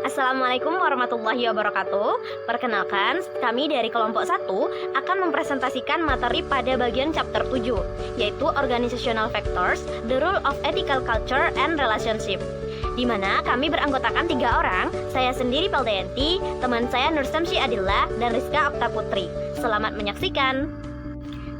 Assalamualaikum warahmatullahi wabarakatuh. Perkenalkan, kami dari kelompok 1 akan mempresentasikan materi pada bagian chapter 7, yaitu Organizational Factors, The Role of Ethical Culture and Relationship, di mana kami beranggotakan 3 orang, saya sendiri Peldayanti, teman saya Nur Samsi Adillah, dan Rizka Okta Putri. Selamat menyaksikan.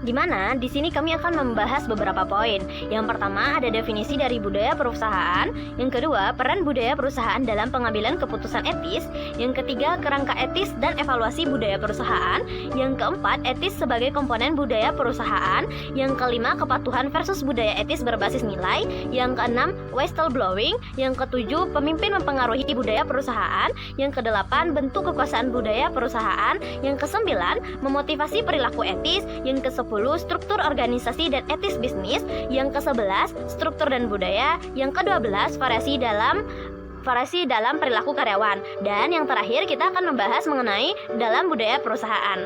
Di mana di sini kami akan membahas beberapa poin. Yang pertama ada definisi dari budaya perusahaan, yang kedua peran budaya perusahaan dalam pengambilan keputusan etis, yang ketiga kerangka etis dan evaluasi budaya perusahaan, yang keempat etis sebagai komponen budaya perusahaan, yang kelima kepatuhan versus budaya etis berbasis nilai, yang keenam whistleblowing, yang ketujuh pemimpin mempengaruhi budaya perusahaan, yang kedelapan bentuk kekuasaan budaya perusahaan, yang kesembilan memotivasi perilaku etis, yang ke-10 struktur organisasi dan etis bisnis, yang ke-11 struktur dan budaya, yang ke-12 variasi dalam perilaku karyawan, dan yang terakhir kita akan membahas mengenai dalam budaya perusahaan.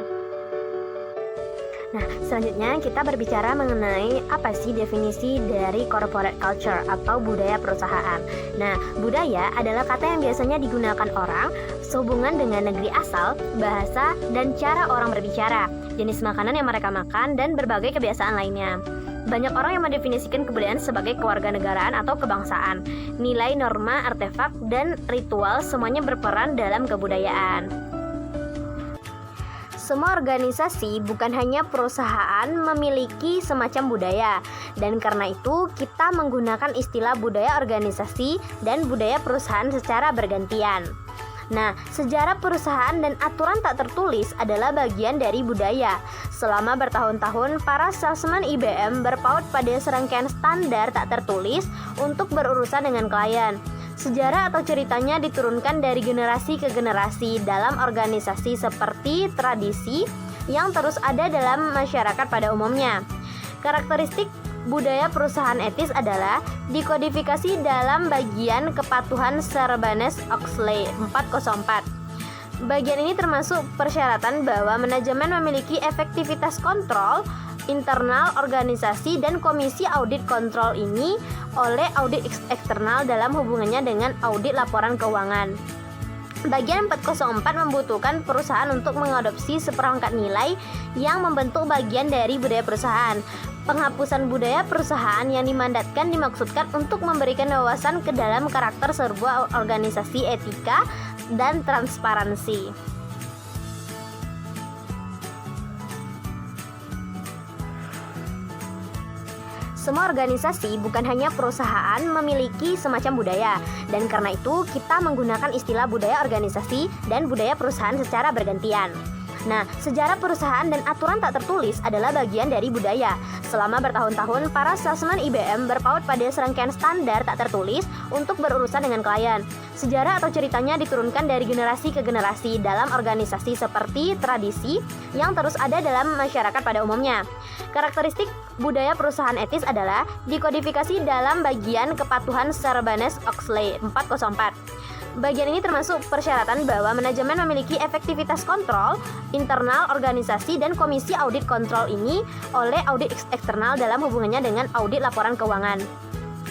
Nah, selanjutnya kita berbicara mengenai apa sih definisi dari corporate culture atau budaya perusahaan. Nah, budaya adalah kata yang biasanya digunakan orang sehubungan dengan negeri asal, bahasa, dan cara orang berbicara, jenis makanan yang mereka makan, dan berbagai kebiasaan lainnya. Banyak orang yang mendefinisikan kebudayaan sebagai kewarganegaraan atau kebangsaan. Nilai, norma, artefak, dan ritual semuanya berperan dalam kebudayaan. Semua organisasi, bukan hanya perusahaan, memiliki semacam budaya, dan karena itu kita menggunakan istilah budaya organisasi dan budaya perusahaan secara bergantian. Nah, sejarah perusahaan dan aturan tak tertulis adalah bagian dari budaya. Selama bertahun-tahun, para salesman IBM berpaut pada serangkaian standar tak tertulis untuk berurusan dengan klien. Sejarah atau ceritanya diturunkan dari generasi ke generasi dalam organisasi seperti tradisi yang terus ada dalam masyarakat pada umumnya. Karakteristik budaya perusahaan etis adalah dikodifikasi dalam bagian kepatuhan Sarbanes-Oxley 404. Bagian ini termasuk persyaratan bahwa manajemen memiliki efektivitas kontrol internal organisasi dan komisi audit kontrol ini oleh audit eksternal dalam hubungannya dengan audit laporan keuangan. Bagian 404 membutuhkan perusahaan untuk mengadopsi seperangkat nilai yang membentuk bagian dari budaya perusahaan. Penghapusan budaya perusahaan yang dimandatkan dimaksudkan untuk memberikan wawasan ke dalam karakter sebuah organisasi, etika, dan transparansi. Semua organisasi, bukan hanya perusahaan, memiliki semacam budaya, dan karena itu kita menggunakan istilah budaya organisasi dan budaya perusahaan secara bergantian. Nah, sejarah perusahaan dan aturan tak tertulis adalah bagian dari budaya. Selama bertahun-tahun, para salesman IBM berpaut pada serangkaian standar tak tertulis untuk berurusan dengan klien. Sejarah atau ceritanya diturunkan dari generasi ke generasi dalam organisasi seperti tradisi yang terus ada dalam masyarakat pada umumnya. Karakteristik budaya perusahaan etis adalah dikodifikasi dalam bagian kepatuhan Sarbanes-Oxley 404. Bagian ini termasuk persyaratan bahwa manajemen memiliki efektivitas kontrol internal organisasi dan komisi audit kontrol ini oleh audit eksternal dalam hubungannya dengan audit laporan keuangan.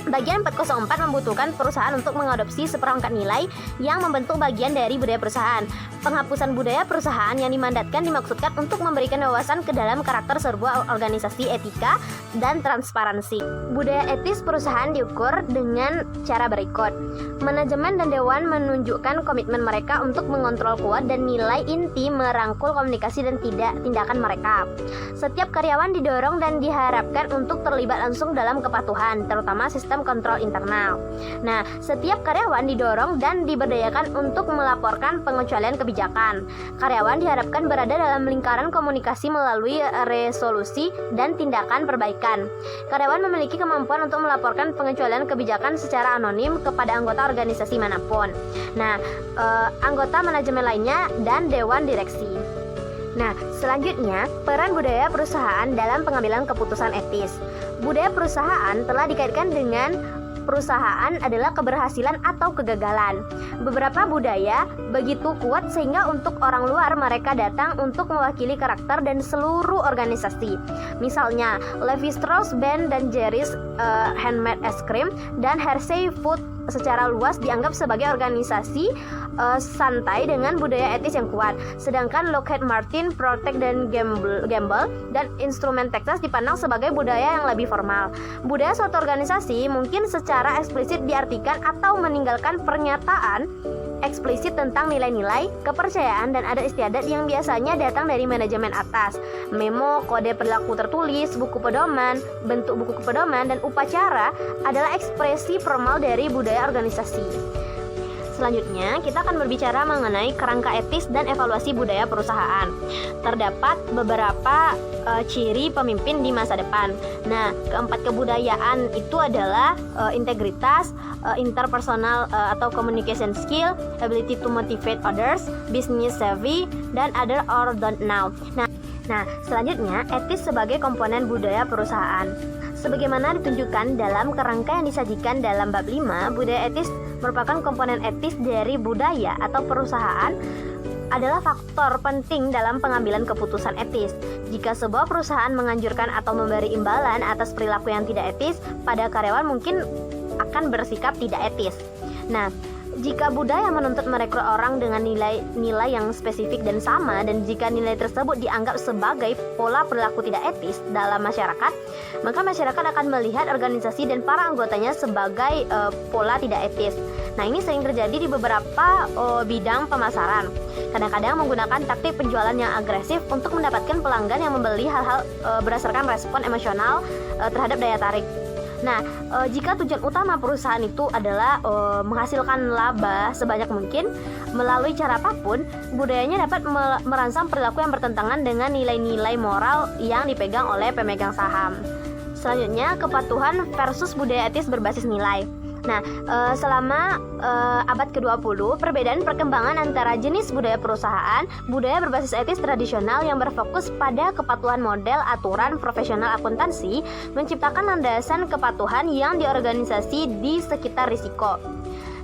Bagian 404 membutuhkan perusahaan untuk mengadopsi seperangkat nilai yang membentuk bagian dari budaya perusahaan. Penghapusan budaya perusahaan yang dimandatkan dimaksudkan untuk memberikan wawasan ke dalam karakter sebuah organisasi, etika, dan transparansi. Budaya etis perusahaan diukur dengan cara berikut. Manajemen dan dewan menunjukkan komitmen mereka untuk mengontrol kuat dan nilai inti merangkul komunikasi dan tindakan mereka. Setiap karyawan didorong dan diharapkan untuk terlibat langsung dalam kepatuhan, terutama sistem kontrol internal. Nah, setiap karyawan didorong dan diberdayakan untuk melaporkan pengecualian kebijakan. Karyawan diharapkan berada dalam lingkaran komunikasi melalui resolusi dan tindakan perbaikan. Karyawan memiliki kemampuan untuk melaporkan pengecualian kebijakan secara anonim kepada anggota organisasi manapun. Nah, anggota manajemen lainnya dan dewan direksi. Nah, selanjutnya, peran budaya perusahaan dalam pengambilan keputusan etis. Budaya perusahaan telah dikaitkan dengan perusahaan adalah keberhasilan atau kegagalan. Beberapa budaya begitu kuat sehingga untuk orang luar mereka datang untuk mewakili karakter dan seluruh organisasi. Misalnya, Levi Strauss, Ben dan Jerry's Handmade Ice Cream, dan Hershey Food secara luas dianggap sebagai organisasi santai dengan budaya etis yang kuat. Sedangkan Lockheed Martin, Procter dan Gamble dan Instrument Texas dipandang sebagai budaya yang lebih formal. Budaya suatu organisasi mungkin secara eksplisit diartikan atau meninggalkan pernyataan eksplisit tentang nilai-nilai, kepercayaan, dan adat istiadat yang biasanya datang dari manajemen atas. Memo, kode perilaku tertulis, buku pedoman, bentuk buku pedoman, dan upacara adalah ekspresi formal dari budaya organisasi. Selanjutnya, kita akan berbicara mengenai kerangka etis dan evaluasi budaya perusahaan. Terdapat beberapa ciri pemimpin di masa depan. Nah, keempat kebudayaan itu adalah integritas, interpersonal atau communication skill, ability to motivate others, business savvy, dan other or don't know. Nah, selanjutnya, etis sebagai komponen budaya perusahaan. Sebagaimana ditunjukkan dalam kerangka yang disajikan dalam bab 5, budaya etis merupakan komponen etis dari budaya atau perusahaan adalah faktor penting dalam pengambilan keputusan etis. Jika sebuah perusahaan menganjurkan atau memberi imbalan atas perilaku yang tidak etis pada karyawan, mungkin akan bersikap tidak etis. Nah, jika budaya menuntut merekrut orang dengan nilai-nilai yang spesifik dan sama, dan jika nilai tersebut dianggap sebagai pola perilaku tidak etis dalam masyarakat, maka masyarakat akan melihat organisasi dan para anggotanya sebagai pola tidak etis. Nah, ini sering terjadi di beberapa bidang pemasaran. Kadang-kadang menggunakan taktik penjualan yang agresif untuk mendapatkan pelanggan yang membeli hal-hal berdasarkan respon emosional terhadap daya tarik. Nah, jika tujuan utama perusahaan itu adalah menghasilkan laba sebanyak mungkin melalui cara apapun, budayanya dapat merangsang perilaku yang bertentangan dengan nilai-nilai moral yang dipegang oleh pemegang saham. Selanjutnya, kepatuhan versus budaya etis berbasis nilai. Nah, selama abad ke-20, perbedaan perkembangan antara jenis budaya perusahaan, budaya berbasis etis tradisional yang berfokus pada kepatuhan model aturan profesional akuntansi, menciptakan landasan kepatuhan yang diorganisasi di sekitar risiko.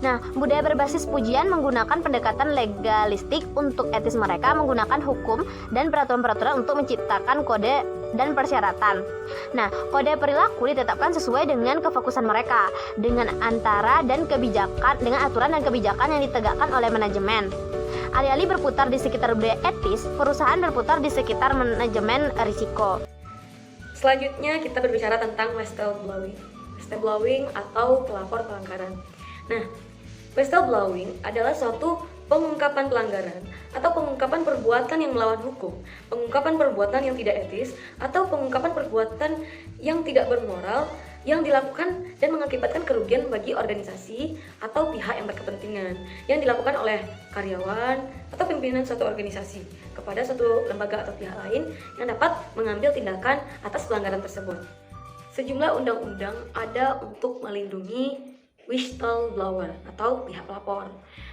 Nah, budaya berbasis pujian menggunakan pendekatan legalistik untuk etis. Mereka menggunakan hukum dan peraturan-peraturan untuk menciptakan kode dan persyaratan. Nah, kode perilaku ditetapkan sesuai dengan kefokusan mereka, dengan aturan dan kebijakan yang ditegakkan oleh manajemen. Alih-alih berputar di sekitar budaya etis, perusahaan berputar di sekitar manajemen risiko. Selanjutnya kita berbicara tentang whistleblowing atau pelapor pelanggaran. Nah, whistleblowing adalah suatu pengungkapan pelanggaran atau pengungkapan perbuatan yang melawan hukum, pengungkapan perbuatan yang tidak etis, atau pengungkapan perbuatan yang tidak bermoral yang dilakukan dan mengakibatkan kerugian bagi organisasi atau pihak yang berkepentingan, yang dilakukan oleh karyawan atau pimpinan suatu organisasi kepada suatu lembaga atau pihak lain yang dapat mengambil tindakan atas pelanggaran tersebut. Sejumlah undang-undang ada untuk melindungi whistleblower atau pihak pelapor.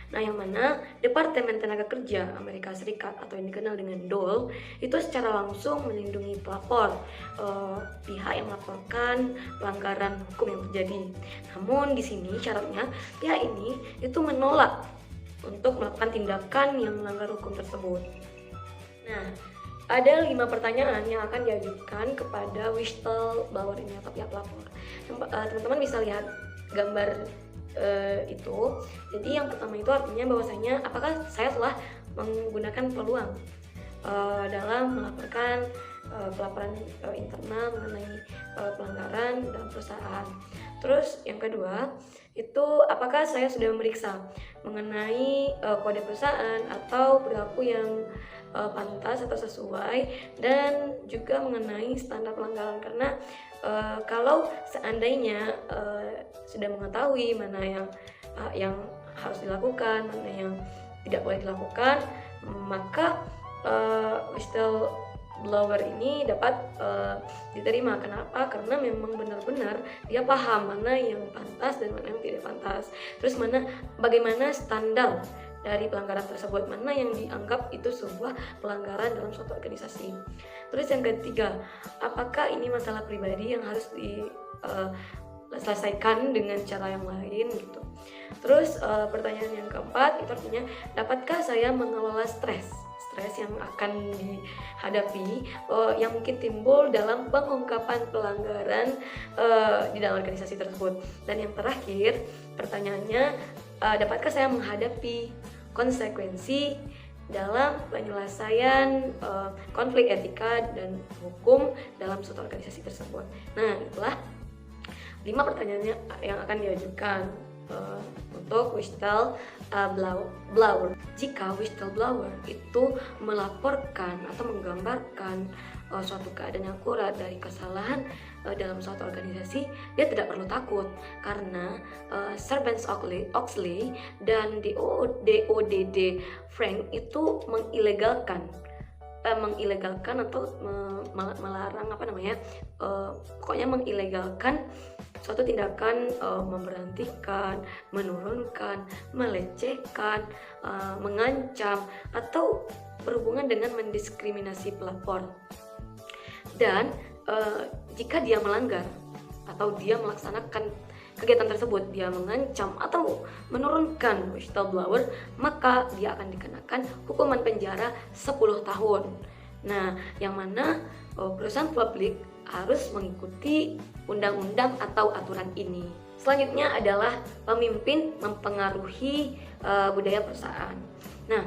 Nah, yang mana Departemen Tenaga Kerja Amerika Serikat atau yang dikenal dengan DOL itu secara langsung melindungi pelapor, pihak yang melaporkan pelanggaran hukum yang terjadi. Namun di sini syaratnya pihak ini itu menolak untuk melakukan tindakan yang melanggar hukum tersebut. Nah, ada 5 pertanyaan yang akan diajukan kepada whistleblower ini atau pihak pelapor. Teman-teman bisa lihat gambar itu. Jadi yang pertama itu artinya bahwasanya apakah saya telah menggunakan peluang dalam melaporkan pelaporan internal mengenai pelanggaran dalam perusahaan. Terus yang kedua itu apakah saya sudah memeriksa mengenai kode perusahaan atau perilaku yang pantas atau sesuai, dan juga mengenai standar pelanggaran, karena kalau seandainya sudah mengetahui mana yang harus dilakukan, mana yang tidak boleh dilakukan, maka whistleblower ini dapat diterima. Kenapa? Karena memang benar-benar dia paham mana yang pantas dan mana yang tidak pantas. Terus bagaimana standar dari pelanggaran tersebut, mana yang dianggap itu sebuah pelanggaran dalam suatu organisasi. Terus yang ketiga, apakah ini masalah pribadi yang harus diselesaikan dengan cara yang lain gitu. Terus pertanyaan yang keempat itu artinya, dapatkah saya mengelola stres yang akan dihadapi yang mungkin timbul dalam pengungkapan pelanggaran di dalam organisasi tersebut. Dan yang terakhir, pertanyaannya, dapatkah saya menghadapi konsekuensi dalam penyelesaian konflik etika dan hukum dalam suatu organisasi tersebut. Nah, itulah 5 pertanyaannya yang akan diajukan untuk whistleblower. Jika whistleblower itu melaporkan atau menggambarkan suatu keadaan yang akurat dari kesalahan dalam suatu organisasi, dia tidak perlu takut karena Sarbanes-Oxley dan DODD Frank itu mengilegalkan atau melarang pokoknya mengilegalkan suatu tindakan memberhentikan, menurunkan, melecehkan, mengancam atau berhubungan dengan mendiskriminasi pelapor. Dan jika dia melanggar atau dia melaksanakan kegiatan tersebut, dia mengancam atau menurunkan whistleblower, maka dia akan dikenakan hukuman penjara 10 tahun. Nah, yang mana perusahaan publik harus mengikuti undang-undang atau aturan ini. Selanjutnya adalah pemimpin mempengaruhi budaya perusahaan. Nah,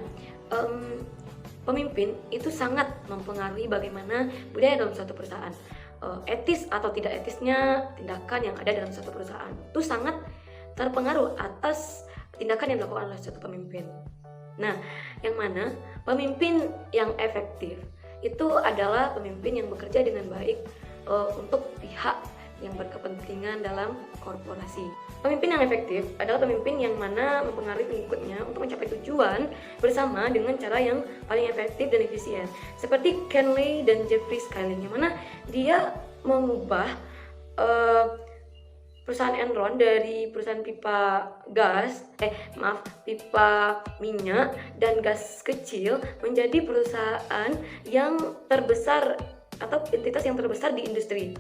pemimpin itu sangat mempengaruhi bagaimana budaya dalam suatu perusahaan. Etis atau tidak etisnya tindakan yang ada dalam suatu perusahaan itu sangat terpengaruh atas tindakan yang dilakukan oleh suatu pemimpin. Nah, yang mana pemimpin yang efektif itu adalah pemimpin yang bekerja dengan baik untuk pihak yang berkepentingan dalam korporasi. Pemimpin yang efektif adalah pemimpin yang mana mempengaruhi pengikutnya untuk mencapai tujuan bersama dengan cara yang paling efektif dan efisien. Seperti Ken Lay dan Jeffrey Skilling, yang mana dia mengubah perusahaan Enron dari perusahaan pipa minyak dan gas kecil menjadi perusahaan yang terbesar atau entitas yang terbesar di industri.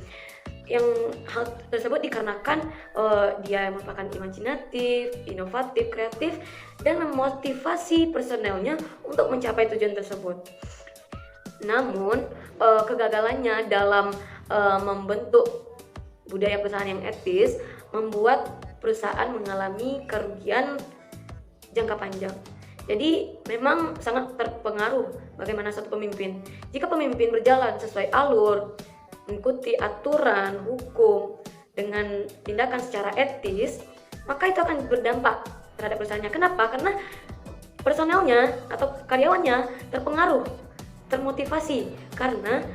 Yang hal tersebut dikarenakan dia merupakan imajinatif, inovatif, kreatif, dan memotivasi personelnya untuk mencapai tujuan tersebut. Namun kegagalannya dalam membentuk budaya perusahaan yang etis membuat perusahaan mengalami kerugian jangka panjang. Jadi memang sangat terpengaruh bagaimana suatu pemimpin. Jika pemimpin berjalan sesuai alur, mengikuti aturan hukum dengan tindakan secara etis, maka itu akan berdampak terhadap perusahaannya. Kenapa? Karena personelnya atau karyawannya terpengaruh, termotivasi karena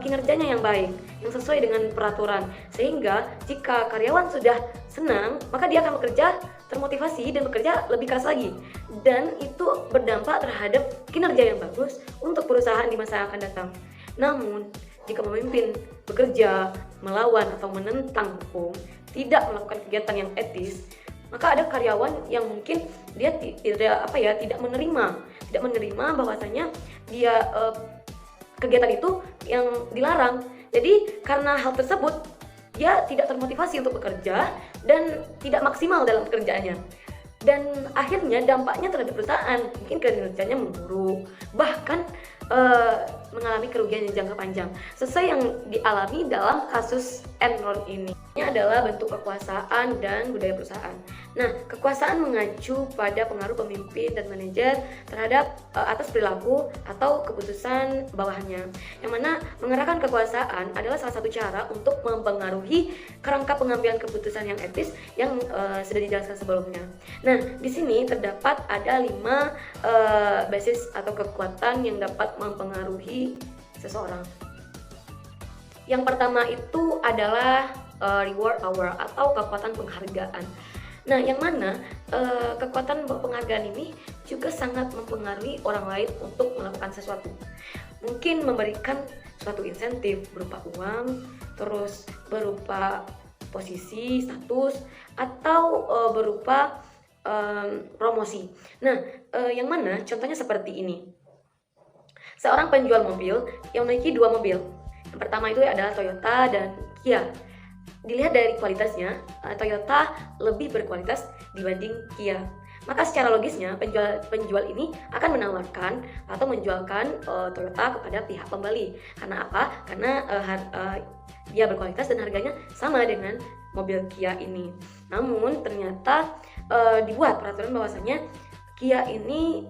kinerjanya yang baik, yang sesuai dengan peraturan. Sehingga jika karyawan sudah senang, maka dia akan bekerja termotivasi dan bekerja lebih keras lagi. Dan itu berdampak terhadap kinerja yang bagus untuk perusahaan di masa yang akan datang. Namun jika pemimpin bekerja melawan atau menentang hukum, tidak melakukan kegiatan yang etis, maka ada karyawan yang mungkin dia tidak menerima bahwasanya dia kegiatan itu yang dilarang. Jadi karena hal tersebut dia tidak termotivasi untuk bekerja dan tidak maksimal dalam pekerjaannya. Dan akhirnya dampaknya terhadap perusahaan, mungkin kinerjanya memburuk, bahkan mengalami kerugian yang jangka panjang, sesuai yang dialami dalam kasus Enron ini. Ini adalah bentuk kekuasaan dan budaya perusahaan. Nah, kekuasaan mengacu pada pengaruh pemimpin dan manajer terhadap atas perilaku atau keputusan bawahannya, yang mana mengerahkan kekuasaan adalah salah satu cara untuk mempengaruhi kerangka pengambilan keputusan yang etis yang sudah dijelaskan sebelumnya. Nah, di sini terdapat ada 5 basis atau kekuatan yang dapat mempengaruhi seseorang. Yang pertama itu adalah reward power atau kekuatan penghargaan. Nah, yang mana kekuatan penghargaan ini juga sangat mempengaruhi orang lain untuk melakukan sesuatu. Mungkin memberikan suatu insentif berupa uang, terus berupa posisi, status, atau berupa promosi. Nah, yang mana contohnya seperti ini. Seorang penjual mobil yang memiliki 2 mobil. Yang pertama itu adalah Toyota dan Kia. Dilihat dari kualitasnya, Toyota lebih berkualitas dibanding Kia. Maka secara logisnya penjual ini akan menawarkan atau menjualkan Toyota kepada pihak pembeli. Karena apa? Karena dia berkualitas dan harganya sama dengan mobil Kia ini. Namun ternyata dibuat peraturan bahwasanya Kia ini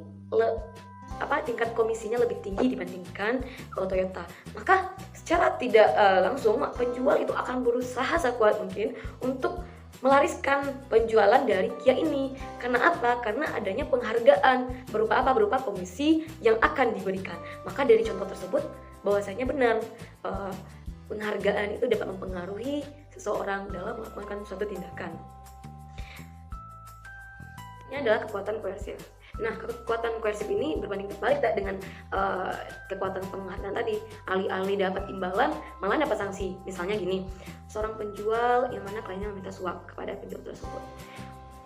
tingkat komisinya lebih tinggi dibandingkan Toyota. Maka secara tidak langsung penjual itu akan berusaha sekuat mungkin untuk melariskan penjualan dari Kia ini. Karena apa? Karena adanya penghargaan berupa apa? Berupa komisi yang akan diberikan. Maka dari contoh tersebut bahwasanya benar penghargaan itu dapat mempengaruhi seseorang dalam melakukan suatu tindakan. Ini adalah kekuatan koersif. Nah, kekuatan koersif ini berbanding terbalik dengan kekuatan penghargaan tadi. Alih-alih dapat imbalan, malah dapat sanksi. Misalnya gini, seorang penjual yang mana kliennya meminta suap kepada penjual tersebut,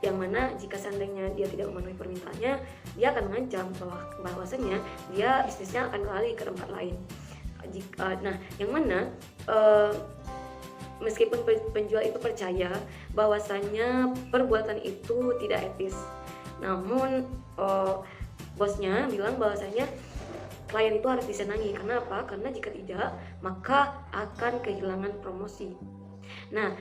yang mana jika seandainya dia tidak memenuhi permintaannya, dia akan mengancam bahwasanya dia bisnisnya akan beralih ke tempat lain. Yang mana meskipun penjual itu percaya bahwasanya perbuatan itu tidak etis, namun bosnya bilang bahwasanya klien itu harus disenangi. Karena apa? Karena jika tidak, maka akan kehilangan promosi. Nah,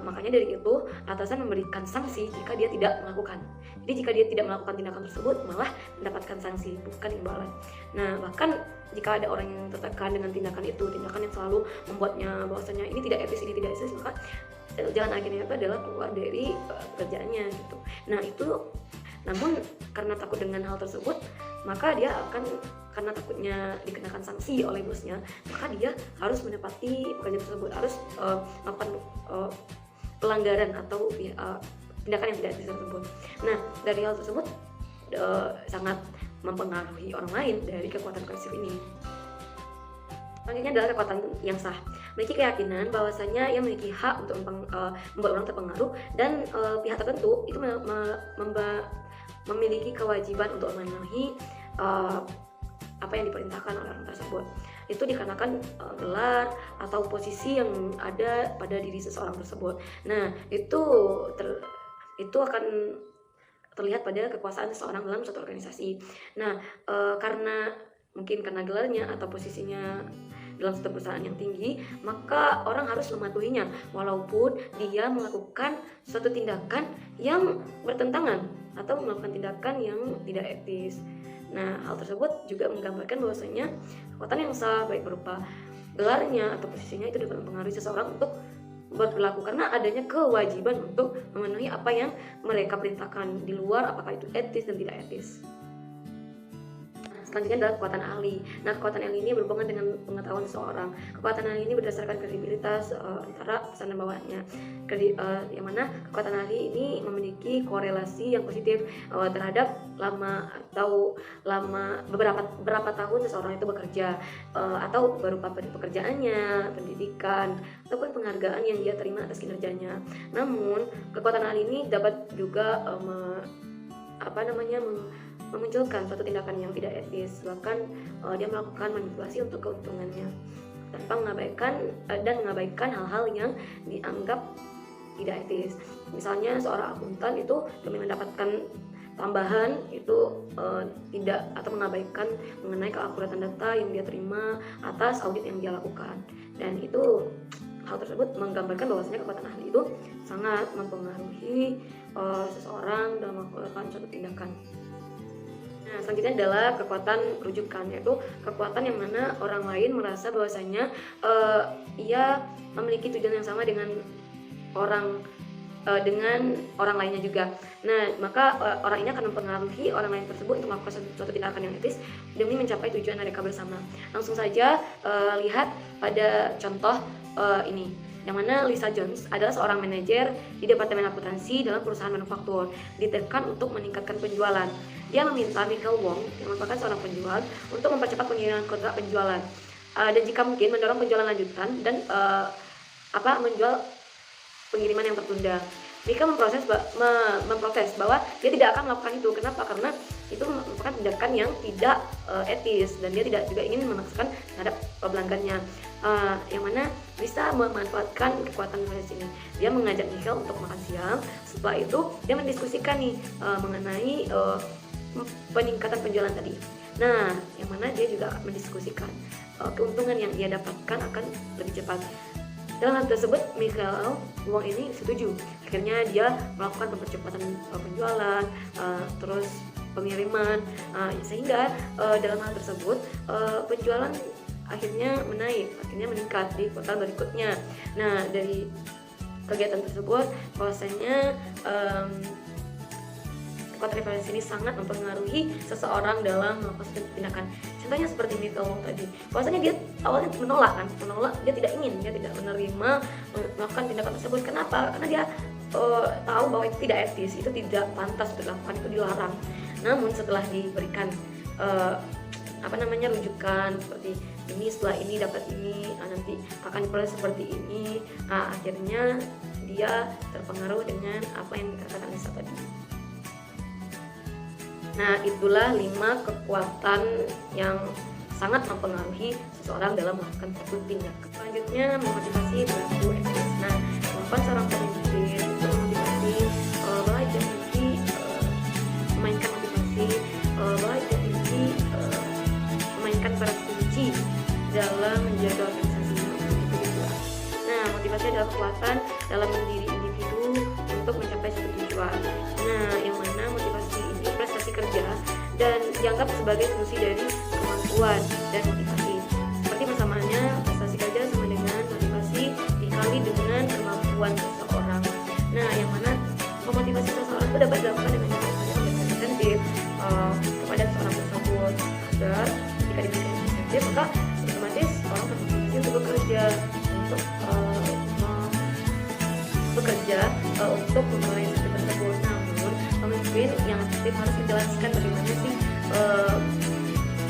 makanya dari itu atasan memberikan sanksi jika dia tidak melakukan. Jadi jika dia tidak melakukan tindakan tersebut, malah mendapatkan sanksi, bukan imbalan. Nah, bahkan jika ada orang yang tertekan dengan tindakan itu, tindakan yang selalu membuatnya bahwasanya ini tidak etis, maka jalan akhirnya itu adalah keluar dari pekerjaannya gitu. Nah, itu namun karena takut dengan hal tersebut, maka dia akan, karena takutnya dikenakan sanksi oleh bosnya, maka dia harus menepati pekerjaan tersebut, harus melakukan pelanggaran atau tindakan yang tidak tersebut. Nah, dari hal tersebut sangat mempengaruhi orang lain dari kekuatan koersif ini. Selanjutnya adalah kekuatan yang sah. Memiliki keyakinan bahwasanya ia memiliki hak untuk membuat orang terpengaruh, dan pihak tertentu itu memiliki kewajiban untuk memenuhi apa yang diperintahkan oleh orang tersebut. Itu dikarenakan gelar atau posisi yang ada pada diri seseorang tersebut. Nah, itu akan terlihat pada kekuasaan seseorang dalam suatu organisasi. Nah, karena gelarnya atau posisinya dalam suatu perusahaan yang tinggi, maka orang harus mematuhinya walaupun dia melakukan suatu tindakan yang bertentangan atau melakukan tindakan yang tidak etis. Nah, hal tersebut juga menggambarkan bahwasanya kekuatan yang sah, baik berupa gelarnya atau posisinya, itu dapat mempengaruhi seseorang untuk berlaku karena adanya kewajiban untuk memenuhi apa yang mereka perintahkan di luar apakah itu etis dan tidak etis. Selanjutnya adalah kekuatan ahli. Nah, kekuatan ahli ini berhubungan dengan pengetahuan seseorang. Kekuatan ahli ini berdasarkan kredibilitas antara pesan dan bawahannya. Yang mana kekuatan ahli ini memiliki korelasi yang positif terhadap beberapa tahun seseorang itu bekerja, atau berupa pekerjaannya, pendidikan, ataupun penghargaan yang dia terima atas kinerjanya. Namun, kekuatan ahli ini dapat juga memunculkan suatu tindakan yang tidak etis, bahkan dia melakukan manipulasi untuk keuntungannya tanpa mengabaikan hal-hal yang dianggap tidak etis. Misalnya seorang akuntan itu demi mendapatkan tambahan itu tidak atau mengabaikan mengenai keakuratan data yang dia terima atas audit yang dia lakukan, dan itu hal tersebut menggambarkan bahwasanya kekuatan ahli itu sangat mempengaruhi seseorang dalam melakukan suatu tindakan. Nah, selanjutnya adalah kekuatan rujukan, yaitu kekuatan yang mana orang lain merasa bahwasanya ia memiliki tujuan yang sama dengan orang lainnya juga. Nah, maka orang ini akan mempengaruhi orang lain tersebut untuk melakukan suatu tindakan yang etis demi mencapai tujuan mereka bersama. Langsung saja lihat pada contoh ini, yang mana Lisa Jones adalah seorang manajer di Departemen Akuntansi dalam perusahaan manufaktur, ditekan untuk meningkatkan penjualan. Dia meminta Michael Wong, yang merupakan seorang penjual, untuk mempercepat pengiriman kontrak penjualan, dan jika mungkin mendorong penjualan lanjutan dan menjual pengiriman yang tertunda. Mika memprotes bahwa dia tidak akan melakukan itu. Kenapa? Karena itu merupakan tindakan yang tidak etis, dan dia tidak juga ingin memaksakan terhadap pelanggannya. Yang mana bisa memanfaatkan kekuatan koersif ini. Dia mengajak Michael untuk makan siang. Setelah itu dia mendiskusikan mengenai peningkatan penjualan tadi. Nah, yang mana dia juga akan mendiskusikan keuntungan yang dia dapatkan akan lebih cepat. Dalam hal tersebut, Michael Wong ini setuju. Akhirnya dia melakukan percepatan penjualan, terus pengiriman, sehingga dalam hal tersebut penjualan akhirnya meningkat di kuartal berikutnya. Nah, dari kegiatan tersebut bahwasanya kota referensi ini sangat mempengaruhi seseorang dalam melakukan tindakan. Contohnya seperti Michael Wong tadi, bahwasanya dia awalnya menolak, dia tidak menerima melakukan tindakan tersebut. Kenapa? Karena dia tahu bahwa itu tidak etis, itu tidak pantas dilakukan, itu dilarang. Namun setelah diberikan rujukan seperti ini, setelah ini dapat ini, nanti akan diproses seperti ini, akhirnya dia terpengaruh dengan apa yang dikatakan Lisa tadi. Nah, itulah 5 kekuatan yang sangat mempengaruhi seseorang dalam melakukan suatu tindakan. Selanjutnya, memotivasi pelaku etis. Nah, kemampuan seorang pemimpin untuk memotivasi belajar kunci memainkan motivasi, belajar kunci memainkan peran kunci dalam menjaga organisasi individu. Nah, motivasi adalah kekuatan dalam diri individu untuk mencapai suatu tujuan. Nah, yang mana motivasi ini prestasi kerja dan dianggap sebagai fungsi dari kemampuan dan motivasi. Seperti persamaannya, prestasi kerja sama dengan motivasi dikali dengan kemampuan seseorang. Nah, yang mana memotivasi seseorang itu dapat dilakukan dengan memberikan insentif kepada seseorang tersebut, agar jika diberikan insentif maka otomatis orang termotivasi untuk untuk memulai insentif tersebut. Namun pemimpin yang aktif harus menjelaskan bagaimana sih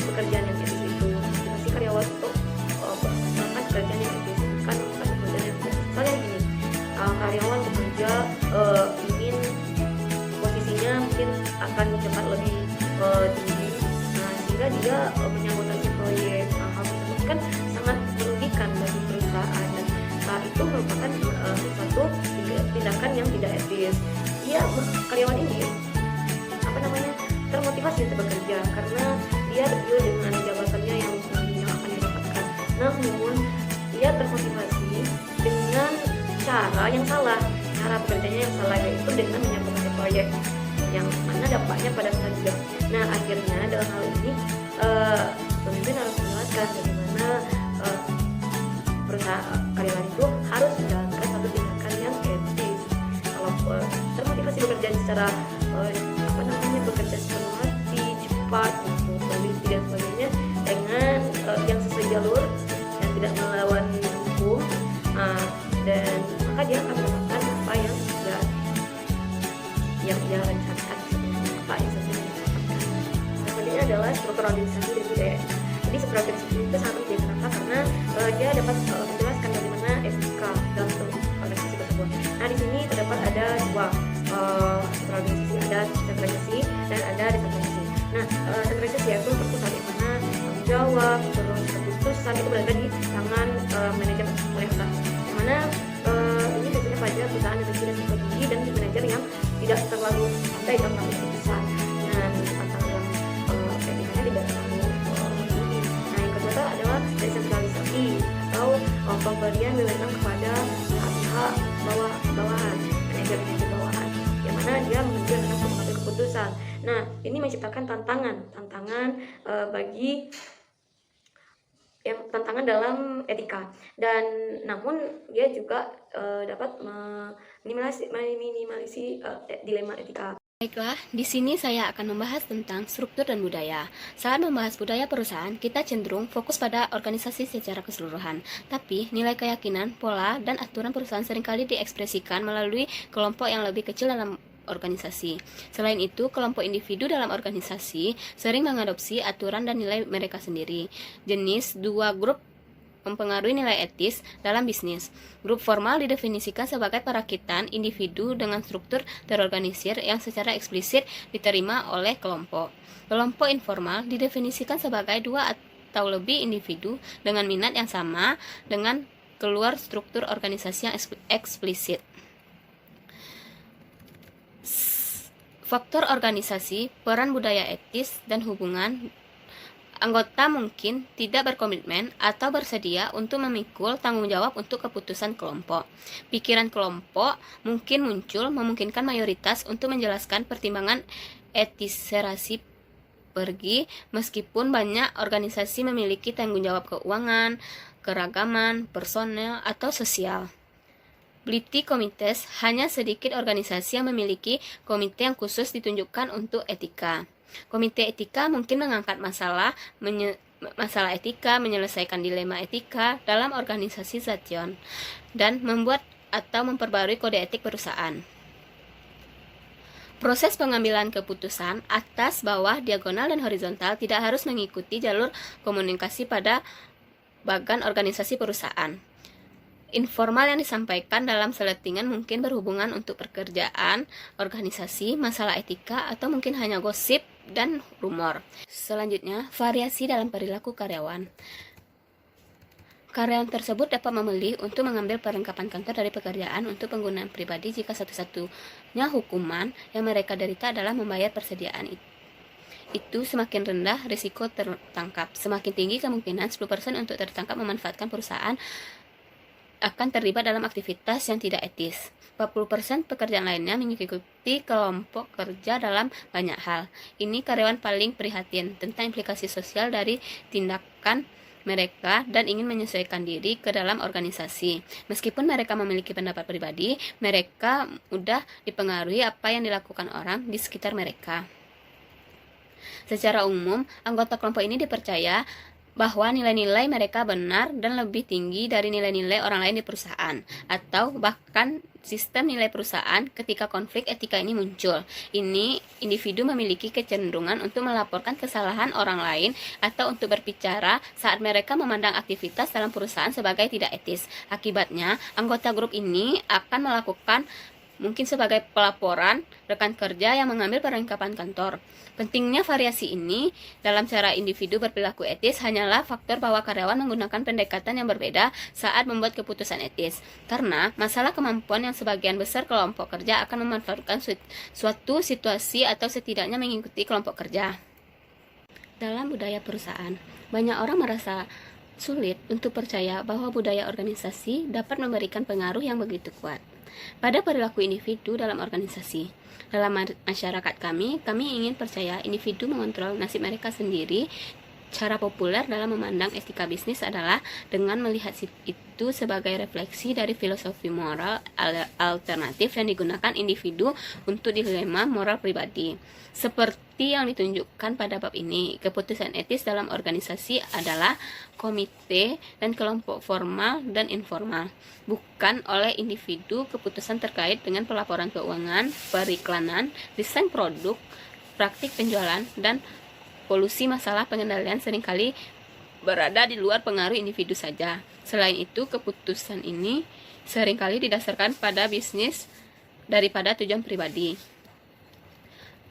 pekerjaan yang etis itu, motivasi karyawan untuk melakukan pekerjaan yang etis, bukan pekerjaan yang etis. Misalnya gini, karyawan bekerja ingin posisinya mungkin akan cepat lebih tinggi, sehingga dia menyabotasi proyek. Hal tersebut kan sangat merugikan bagi perusahaan, dan itu merupakan suatu tindakan yang tidak etis. Karyawan ini termotivasi untuk bekerja karena dia tergiur dengan jabatannya yang akan didapatkan. Namun dia termotivasi dengan cara yang salah, cara bekerjanya yang salah, yaitu dengan menyabotasi proyek yang mana dampaknya pada pekerja. Nah, akhirnya dalam hal ini pemimpin harus menjelaskan bagaimana perusahaan karyawan itu harus menjalankan satu tindakan yang etis. Kalau termotivasi bekerja secara bekerja sepenuh hati, cepat, teliti dan sebagainya dengan yang sesuai jalur yang tidak melawan hukum, dan maka dia akan mendapatkan apa yang dia rencanakan, apa yang sesuai. Selanjutnya adalah struktur organisasi dan budaya. Jadi struktur organisasi itu sangat penting. Kenapa? Karena dia dapat menjelaskan bagaimana etika dalam organisasi tersebut. Nah, di sini terdapat ada 2 organisasi, ada sentralisasi dan ada desentralisasi. Nah, sentralisasi yaitu terpusat, di mana tanggung jawab terus keputusan itu berada di tangan manajer oleh atas. Yang mana ini biasanya pada perusahaan yang kecil dan tinggi dan manajer yang tidak terlalu santai dalam mengambil keputusan. Dan tantangan yang etikanya tidak terlalu tinggi. Nah, yang kedua adalah desentralisasi atau pemberian wewenang kepada pihak bawahan, manajer bawahan, yang mana dia mengambil keputusan. Nah, ini menciptakan tantangan bagi tantangan dalam etika, dan namun dia juga dapat meminimalisasi dilema etika. Baiklah, di sini saya akan membahas tentang struktur dan budaya. Saat membahas budaya perusahaan, kita cenderung fokus pada organisasi secara keseluruhan. Tapi, nilai keyakinan, pola, dan aturan perusahaan seringkali diekspresikan melalui kelompok yang lebih kecil dalam organisasi. Selain itu, kelompok individu dalam organisasi sering mengadopsi aturan dan nilai mereka sendiri. Jenis 2 grup mempengaruhi nilai etis dalam bisnis. Grup formal didefinisikan sebagai perakitan individu dengan struktur terorganisir yang secara eksplisit diterima oleh kelompok. Kelompok informal didefinisikan sebagai 2 atau lebih individu dengan minat yang sama dengan keluar struktur organisasi yang eksplisit. Faktor organisasi, peran budaya etis, dan hubungan Anggota mungkin tidak berkomitmen atau bersedia untuk memikul tanggung jawab untuk keputusan kelompok. Pikiran kelompok mungkin muncul memungkinkan mayoritas untuk menjelaskan pertimbangan etisерasi pergi, meskipun banyak organisasi memiliki tanggung jawab keuangan, keragaman, personel, atau sosial. Bliti komites hanya sedikit organisasi yang memiliki komite yang khusus ditunjukkan untuk etika. Komite etika mungkin mengangkat masalah etika, menyelesaikan dilema etika dalam organisasi Zation, dan membuat atau memperbarui kode etik perusahaan. Proses pengambilan keputusan atas, bawah, diagonal, dan horizontal tidak harus mengikuti jalur komunikasi pada bagan organisasi perusahaan. Informal yang disampaikan dalam seletingan mungkin berhubungan untuk pekerjaan, organisasi, masalah etika, atau mungkin hanya gosip dan rumor. Selanjutnya, variasi dalam perilaku karyawan. Karyawan tersebut dapat memilih untuk mengambil perlengkapan kantor dari pekerjaan untuk penggunaan pribadi jika satu-satunya hukuman yang mereka derita adalah membayar persediaan itu semakin rendah risiko tertangkap. Semakin tinggi kemungkinan 10% untuk tertangkap memanfaatkan perusahaan akan terlibat dalam aktivitas yang tidak etis. 40% pekerjaan lainnya mengikuti kelompok kerja dalam banyak hal. Ini karyawan paling prihatin tentang implikasi sosial dari tindakan mereka dan ingin menyesuaikan diri ke dalam organisasi. Meskipun mereka memiliki pendapat pribadi, mereka mudah dipengaruhi apa yang dilakukan orang di sekitar mereka. Secara umum, anggota kelompok ini dipercaya bahwa nilai-nilai mereka benar dan lebih tinggi dari nilai-nilai orang lain di perusahaan, atau bahkan sistem nilai perusahaan. Ketika konflik etika ini muncul, individu memiliki kecenderungan untuk melaporkan kesalahan orang lain atau untuk berbicara saat mereka memandang aktivitas dalam perusahaan sebagai tidak etis. Akibatnya, anggota grup ini akan melakukan mungkin sebagai pelaporan rekan kerja yang mengambil perlengkapan kantor. Pentingnya variasi ini dalam cara individu berperilaku etis hanyalah faktor bahwa karyawan menggunakan pendekatan yang berbeda saat membuat keputusan etis. Karena masalah kemampuan yang sebagian besar kelompok kerja akan memanfaatkan suatu situasi atau setidaknya mengikuti kelompok kerja. Dalam budaya perusahaan, banyak orang merasa sulit untuk percaya bahwa budaya organisasi dapat memberikan pengaruh yang begitu kuat pada perilaku individu dalam organisasi. Dalam masyarakat kami ingin percaya individu mengontrol nasib mereka sendiri. Cara populer dalam memandang etika bisnis adalah dengan melihat itu sebagai refleksi dari filosofi moral alternatif yang digunakan individu untuk dilema moral pribadi. Seperti yang ditunjukkan pada bab ini, keputusan etis dalam organisasi adalah komite dan kelompok formal dan informal, bukan oleh individu. Keputusan terkait dengan pelaporan keuangan, periklanan, desain produk, praktik penjualan, dan solusi masalah pengendalian seringkali berada di luar pengaruh individu saja. Selain itu, keputusan ini seringkali didasarkan pada bisnis daripada tujuan pribadi.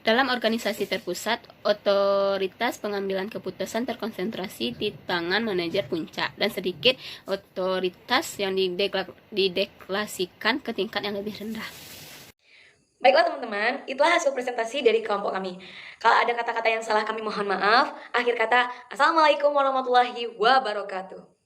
Dalam organisasi terpusat, otoritas pengambilan keputusan terkonsentrasi di tangan manajer puncak dan sedikit otoritas yang dideklarasikan ke tingkat yang lebih rendah. Baiklah teman-teman, itulah hasil presentasi dari kelompok kami. Kalau ada kata-kata yang salah kami mohon maaf. Akhir kata, Assalamualaikum warahmatullahi wabarakatuh.